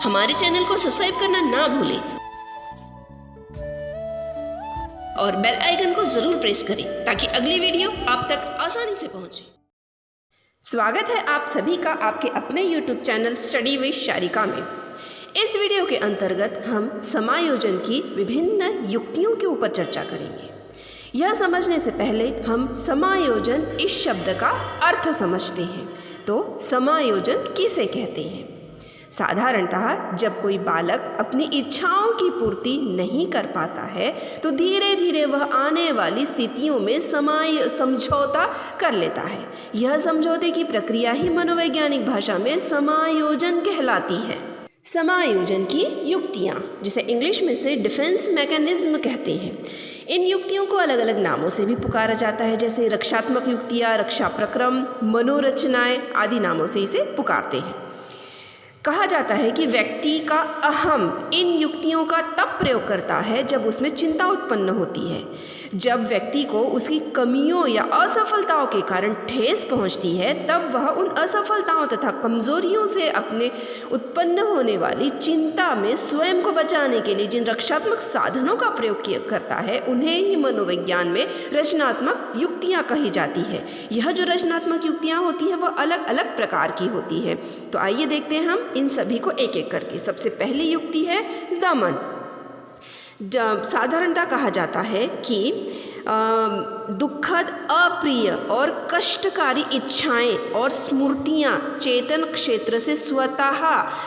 हमारे चैनल को सब्सक्राइब करना ना भूलें और बेल आइकन को जरूर प्रेस करें ताकि अगली वीडियो आप तक आसानी से पहुंचे। स्वागत है आप सभी का आपके अपने YouTube channel study with Sharika में। इस वीडियो के अंतर्गत हम समायोजन की विभिन्न युक्तियों के ऊपर चर्चा करेंगे। यह समझने से पहले हम समायोजन इस शब्द का अर्थ समझते हैं। तो समायोजन किसे कहते हैं? साधारणतः जब कोई बालक अपनी इच्छाओं की पूर्ति नहीं कर पाता है तो धीरे धीरे वह आने वाली स्थितियों में समझौता कर लेता है। यह समझौते की प्रक्रिया ही मनोवैज्ञानिक भाषा में समायोजन कहलाती है। समायोजन की युक्तियाँ, जिसे इंग्लिश में से डिफेंस मैकेनिज्म कहते हैं, इन युक्तियों को अलग अलग नामों से भी पुकारा जाता है, जैसे रक्षात्मक युक्तियाँ, रक्षा प्रक्रम, मनोरचनाएं आदि नामों से इसे पुकारते हैं। कहा जाता है कि व्यक्ति का अहम इन युक्तियों का तब प्रयोग करता है जब उसमें चिंता उत्पन्न होती है। जब व्यक्ति को उसकी कमियों या असफलताओं के कारण ठेस पहुंचती है तब वह उन असफलताओं तथा कमजोरियों से अपने उत्पन्न होने वाली चिंता में स्वयं को बचाने के लिए जिन रक्षात्मक साधनों का प्रयोग करता है उन्हें ही मनोविज्ञान में रचनात्मक युक्तियाँ कही जाती है। यह जो रचनात्मक युक्तियाँ होती हैं वह अलग अलग प्रकार की होती है। तो आइए देखते हैं हम इन सभी को एक एक करके। सबसे पहली युक्ति है दमन। साधारणतः कहा जाता है कि दुखद, अप्रिय और कष्टकारी इच्छाएं और स्मृतियां चेतन क्षेत्र से स्वतः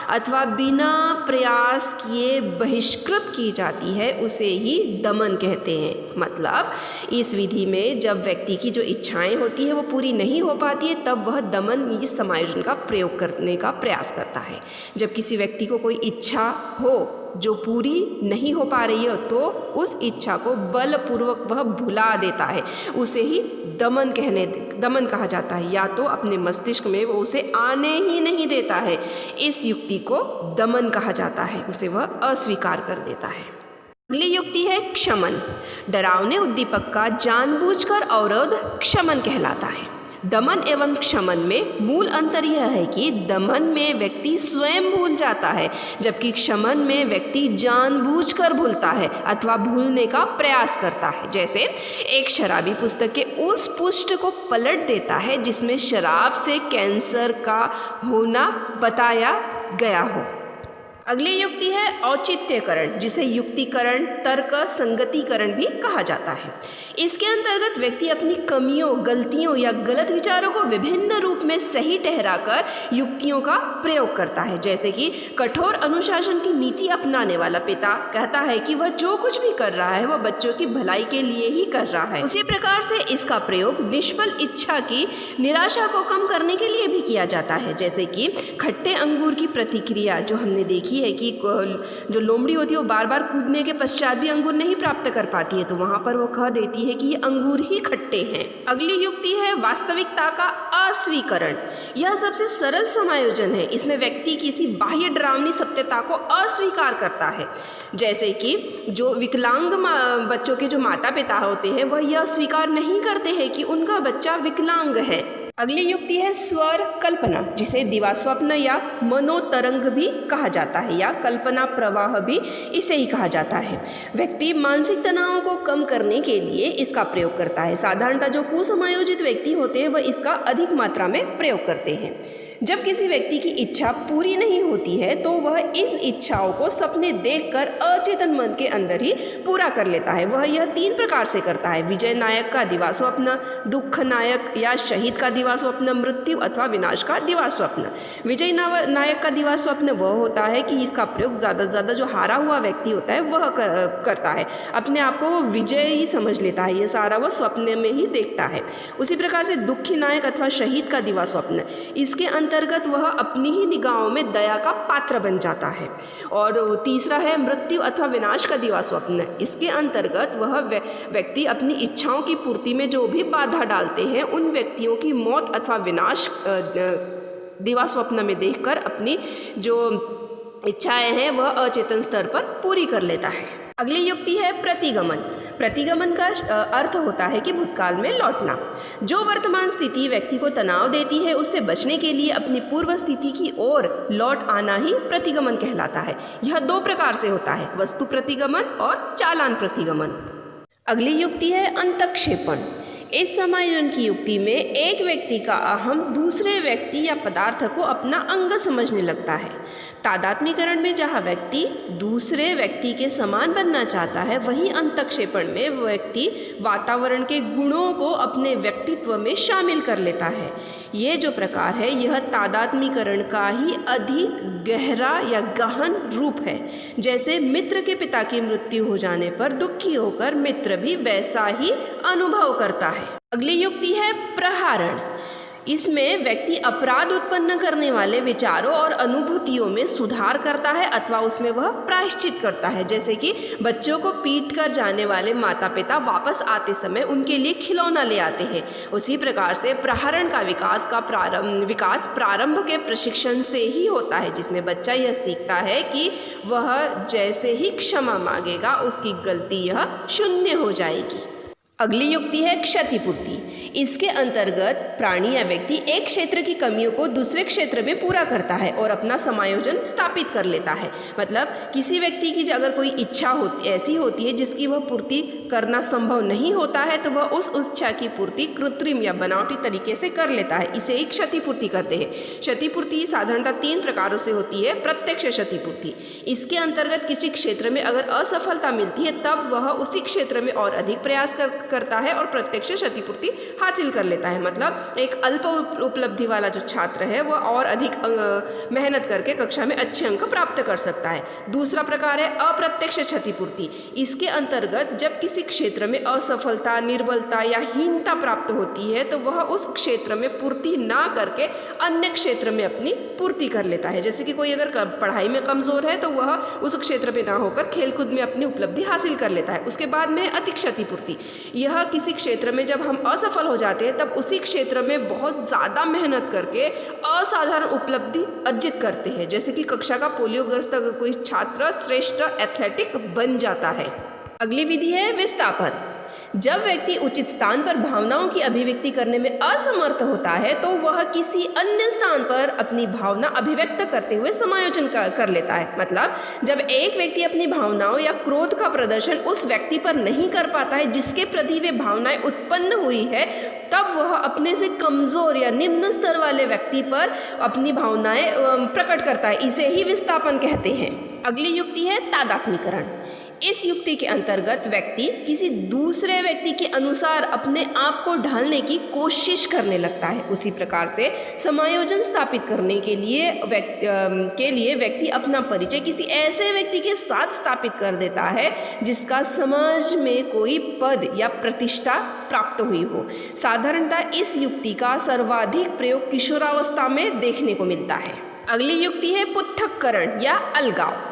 अथवा बिना प्रयास किए बहिष्कृत की जाती है, उसे ही दमन कहते हैं। मतलब इस विधि में जब व्यक्ति की जो इच्छाएं होती है वो पूरी नहीं हो पाती है तब वह दमन, इस समायोजन का प्रयोग करने का प्रयास करता है। जब किसी व्यक्ति को कोई इच्छा हो जो पूरी नहीं हो पा रही है तो उस इच्छा को बलपूर्वक वह भुला देता है, उसे ही दमन कहा जाता है। या तो अपने मस्तिष्क में वो उसे आने ही नहीं देता है, इस युक्ति को दमन कहा जाता है, उसे वह अस्वीकार कर देता है। अगली युक्ति है क्षमन। डरावने उद्दीपक का जानबूझकर अवरोध क्षमन कहलाता है। दमन एवं क्षमन में मूल अंतर यह है कि दमन में व्यक्ति स्वयं भूल जाता है जबकि क्षमन में व्यक्ति जानबूझकर भूलता है अथवा भूलने का प्रयास करता है। जैसे एक शराबी पुस्तक के उस पृष्ठ को पलट देता है जिसमें शराब से कैंसर का होना बताया गया हो। अगली युक्ति है औचित्यकरण, जिसे युक्तिकरण, तर्क संगतिकरण भी कहा जाता है। इसके अंतर्गत व्यक्ति अपनी कमियों, गलतियों या गलत विचारों को विभिन्न रूप में सही ठहराकर युक्तियों का प्रयोग करता है। जैसे कि कठोर अनुशासन की नीति अपनाने वाला पिता कहता है कि वह जो कुछ भी कर रहा है वह बच्चों की भलाई के लिए ही कर रहा है। उसी प्रकार से इसका प्रयोग निष्फल इच्छा की निराशा को कम करने के लिए भी किया जाता है। जैसे कि खट्टे अंगूर की प्रतिक्रिया जो हमने देखी है कि जो लोमड़ी होती है वो बार बार कूदने के पश्चात भी अंगूर नहीं प्राप्त कर पाती है तो वहां पर वो कह देती है कि ये अंगूर ही खट्टे हैं। अगली युक्ति है वास्तविकता का अस्वीकरण। यह सबसे सरल समायोजन है। इसमें व्यक्ति किसी बाह्य डरावनी सत्यता को अस्वीकार करता है। जैसे कि जो विकलांग बच्चों के जो माता पिता होते हैं वह यह स्वीकार नहीं करते हैं कि उनका बच्चा विकलांग है। अगली युक्ति है स्वर कल्पना, जिसे दिवास्वप्न या मनोतरंग भी कहा जाता है या कल्पना प्रवाह भी इसे ही कहा जाता है। व्यक्ति मानसिक तनाव को कम करने के लिए इसका प्रयोग करता है। साधारणतः जो कुसमायोजित व्यक्ति होते हैं वह इसका अधिक मात्रा में प्रयोग करते हैं। जब किसी व्यक्ति की इच्छा पूरी नहीं होती है तो वह इन इच्छाओं को सपने देखकर अचेतन मन के अंदर ही पूरा कर लेता है। वह यह 3 प्रकार से करता है: विजय नायक का दिवास्वप्न, दुख नायक या शहीद का दिवास्वप्न, मृत्यु अथवा विनाश का दिवास्वप्न। विजय नायक का दिवास्वप्न वह होता है कि इसका प्रयोग ज़्यादा से ज़्यादा जो हारा हुआ व्यक्ति होता है वह करता है। अपने आप को वो विजय ही समझ लेता है, ये सारा वह स्वप्न में ही देखता है। उसी प्रकार से दुखी नायक अथवा शहीद का दिवास्वप्न, इसके अंतर्गत वह अपनी ही निगाहों में दया का पात्र बन जाता है। और तीसरा है मृत्यु अथवा विनाश का दिवास्वप्न। इसके अंतर्गत वह व्यक्ति अपनी इच्छाओं की पूर्ति में जो भी बाधा डालते हैं उन व्यक्तियों की मौत अथवा विनाश दिवास्वप्न में देखकर अपनी जो इच्छाएं हैं वह अचेतन स्तर पर पूरी कर लेता है। अगली युक्ति है प्रतिगमन। प्रतिगमन का अर्थ होता है कि भूतकाल में लौटना। जो वर्तमान स्थिति व्यक्ति को तनाव देती है, उससे बचने के लिए अपनी पूर्व स्थिति की ओर लौट आना ही प्रतिगमन कहलाता है। यह दो प्रकार से होता है, वस्तु प्रतिगमन और चालान प्रतिगमन। अगली युक्ति है अंतक्षेपण। इस समायोजन की युक्ति में एक व्यक्ति का अहम दूसरे व्यक्ति या पदार्थ को अपना अंग समझने लगता है। तादात्म्यकरण में जहाँ व्यक्ति दूसरे व्यक्ति के समान बनना चाहता है, वहीं अंतक्षेपण में व्यक्ति वातावरण के गुणों को अपने व्यक्तित्व में शामिल कर लेता है। ये जो प्रकार है, यह तादात्म्यकरण का ही अधिक गहरा या गहन रूप है। जैसे मित्र के पिता की मृत्यु हो जाने पर दुखी होकर मित्र भी वैसा ही अनुभव करता है। अगली युक्ति है प्रहारण। इसमें व्यक्ति अपराध उत्पन्न करने वाले विचारों और अनुभूतियों में सुधार करता है अथवा उसमें वह प्रायश्चित करता है। जैसे कि बच्चों को पीट कर जाने वाले माता पिता वापस आते समय उनके लिए खिलौना ले आते हैं, उसी प्रकार से प्रहरण का विकास प्रारंभ के प्रशिक्षण से ही होता है, जिसमें बच्चा यह सीखता है कि वह जैसे ही क्षमा मांगेगा उसकी गलती यह शून्य हो जाएगी। अगली युक्ति है क्षतिपूर्ति। इसके अंतर्गत प्राणी या व्यक्ति एक क्षेत्र की कमियों को दूसरे क्षेत्र में पूरा करता है और अपना समायोजन स्थापित कर लेता है। मतलब किसी व्यक्ति की अगर कोई इच्छा ऐसी होती है जिसकी वह पूर्ति करना संभव नहीं होता है, तो वह उस इच्छा की पूर्ति कृत्रिम या बनावटी तरीके से कर लेता है। इसे ही क्षतिपूर्ति कहते हैं। क्षतिपूर्ति साधारणतः 3 प्रकारों से होती है। प्रत्यक्ष क्षतिपूर्ति, इसके अंतर्गत किसी क्षेत्र में अगर असफलता मिलती है तब वह उसी क्षेत्र में और अधिक प्रयास करता है और प्रत्यक्ष क्षतिपूर्ति हासिल कर लेता है। मतलब एक अल्प उपलब्धि वाला जो छात्र है वह और अधिक मेहनत करके कक्षा में अच्छे अंक प्राप्त कर सकता है। दूसरा प्रकार है अप्रत्यक्ष क्षतिपूर्ति। इसके अंतर्गत जब किसी क्षेत्र में असफलता, निर्बलता या हीनता प्राप्त होती है तो वह उस क्षेत्र में पूर्ति ना करके अन्य क्षेत्र में अपनी पूर्ति कर लेता है। जैसे कि कोई अगर पढ़ाई में कमज़ोर है तो वह उस क्षेत्र में ना होकर खेलकूद में अपनी उपलब्धि हासिल कर लेता है। उसके बाद में अति क्षतिपूर्ति। यह किसी क्षेत्र में जब हम असफल हो जाते हैं तब उसी क्षेत्र में बहुत ज़्यादा मेहनत करके असाधारण उपलब्धि अर्जित करते हैं। जैसे कि कक्षा का पोलियोग्रस्त अगर कोई छात्र श्रेष्ठ एथलेटिक बन जाता है। अगली विधि है विस्थापन। जब व्यक्ति उचित स्थान पर भावनाओं की अभिव्यक्ति करने में असमर्थ होता है तो वह किसी अन्य स्थान पर अपनी भावना अभिव्यक्त करते हुए समायोजन कर लेता है। मतलब जब एक व्यक्ति अपनी भावनाओं या क्रोध का प्रदर्शन उस व्यक्ति पर नहीं कर पाता है जिसके प्रति वे भावनाएं उत्पन्न हुई है, तब वह अपने से कमज़ोर या निम्न स्तर वाले व्यक्ति पर अपनी भावनाएं प्रकट करता है। इसे ही विस्थापन कहते हैं। अगली युक्ति है तादात्म्यकरण। इस युक्ति के अंतर्गत व्यक्ति किसी दूसरे व्यक्ति के अनुसार अपने आप को ढालने की कोशिश करने लगता है। उसी प्रकार से समायोजन स्थापित करने के लिए व्यक्ति अपना परिचय किसी ऐसे व्यक्ति के साथ स्थापित कर देता है जिसका समाज में कोई पद या प्रतिष्ठा प्राप्त हुई हो। साधारणतः इस युक्ति का सर्वाधिक प्रयोग किशोरावस्था में देखने को मिलता है। अगली युक्ति है पृथक्करण या अलगाव।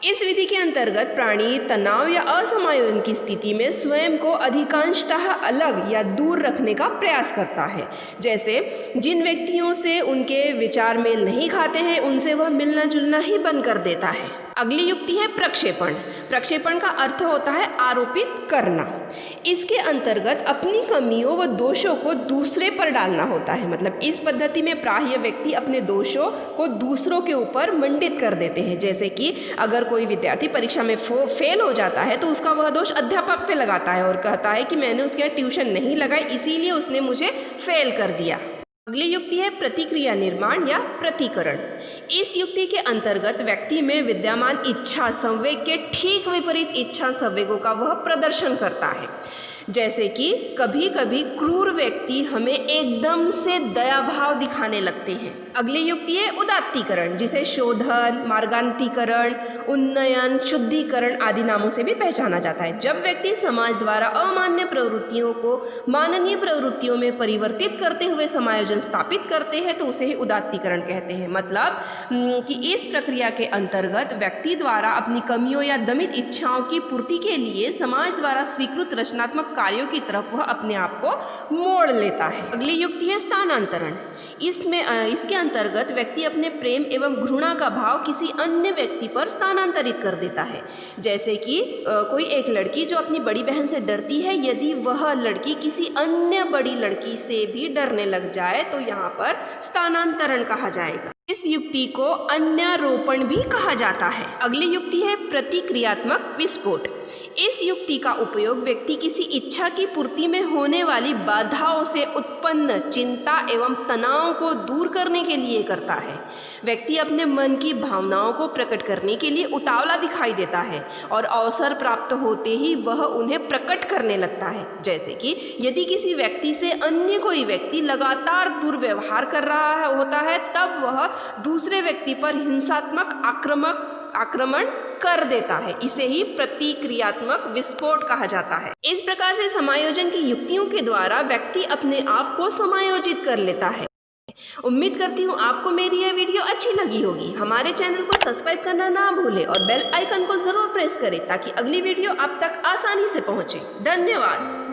इस विधि के अंतर्गत प्राणी तनाव या असमायोजन की स्थिति में स्वयं को अधिकांशतः अलग या दूर रखने का प्रयास करता है। जैसे जिन व्यक्तियों से उनके विचार मेल नहीं खाते हैं उनसे वह मिलना जुलना ही बंद कर देता है। अगली युक्ति है प्रक्षेपण। प्रक्षेपण का अर्थ होता है आरोपित करना। इसके अंतर्गत अपनी कमियों व दोषों को दूसरे पर डालना होता है। मतलब इस पद्धति में प्रायः व्यक्ति अपने दोषों को दूसरों के ऊपर मंडित कर देते हैं। जैसे कि अगर कोई विद्यार्थी परीक्षा में फेल हो जाता है तो उसका वह दोष अध्यापक पे लगाता है और कहता है कि मैंने उसके यहाँ ट्यूशन नहीं लगाई इसीलिए उसने मुझे फेल कर दिया। अगली युक्ति है प्रतिक्रिया निर्माण या प्रतिकरण। इस युक्ति के अंतर्गत व्यक्ति में विद्यमान इच्छा संवेग के ठीक विपरीत इच्छा संवेगों का वह प्रदर्शन करता है। जैसे कि कभी कभी क्रूर व्यक्ति हमें एकदम से दया भाव दिखाने लगते हैं। अगली युक्ति है उदात्तीकरण, जिसे शोधन, मार्गान्तीकरण, उन्नयन, शुद्धिकरण आदि नामों से भी पहचाना जाता है। जब व्यक्ति समाज द्वारा अमान्य प्रवृत्तियों को माननीय प्रवृत्तियों में परिवर्तित करते हुए समायोजन स्थापित करते हैं तो उसे ही उदात्तीकरण कहते हैं। मतलब कि इस प्रक्रिया के अंतर्गत व्यक्ति द्वारा अपनी कमियों या दमित इच्छाओं की पूर्ति के लिए समाज द्वारा स्वीकृत रचनात्मक कार्यों की तरफ वह अपने आप को मोड़ लेता है। अगली युक्ति है स्थानांतरण। इसके अंतर्गत व्यक्ति अपने प्रेम एवं घृणा का भाव किसी अन्य व्यक्ति पर स्थानांतरित कर देता है। जैसे कि कोई एक लड़की जो अपनी बड़ी बहन से डरती है, यदि वह लड़की किसी अन्य बड़ी लड़की से भी डरने लग जाए तो यहाँ पर स्थानांतरण कहा जाएगा। इस युक्ति को अन्यारोपण भी कहा जाता है। अगली युक्ति है प्रतिक्रियात्मक विस्फोट। इस युक्ति का उपयोग व्यक्ति किसी इच्छा की पूर्ति में होने वाली बाधाओं से उत्पन्न चिंता एवं तनाव को दूर करने के लिए करता है। व्यक्ति अपने मन की भावनाओं को प्रकट करने के लिए उतावला दिखाई देता है और अवसर प्राप्त होते ही वह उन्हें प्रकट करने लगता है। जैसे कि यदि किसी व्यक्ति से अन्य कोई व्यक्ति लगातार दुर्व्यवहार कर रहा होता है, तब वह दूसरे व्यक्ति पर हिंसात्मक आक्रमण कर देता है। इसे ही प्रतिक्रियात्मक विस्फोट कहा जाता है। इस प्रकार से समायोजन की युक्तियों के द्वारा व्यक्ति अपने आप को समायोजित कर लेता है। उम्मीद करती हूँ आपको मेरी यह वीडियो अच्छी लगी होगी। हमारे चैनल को सब्सक्राइब करना ना भूलें और बेल आइकन को जरूर प्रेस करें ताकि अगली वीडियो आप तक आसानी से पहुँचे। धन्यवाद।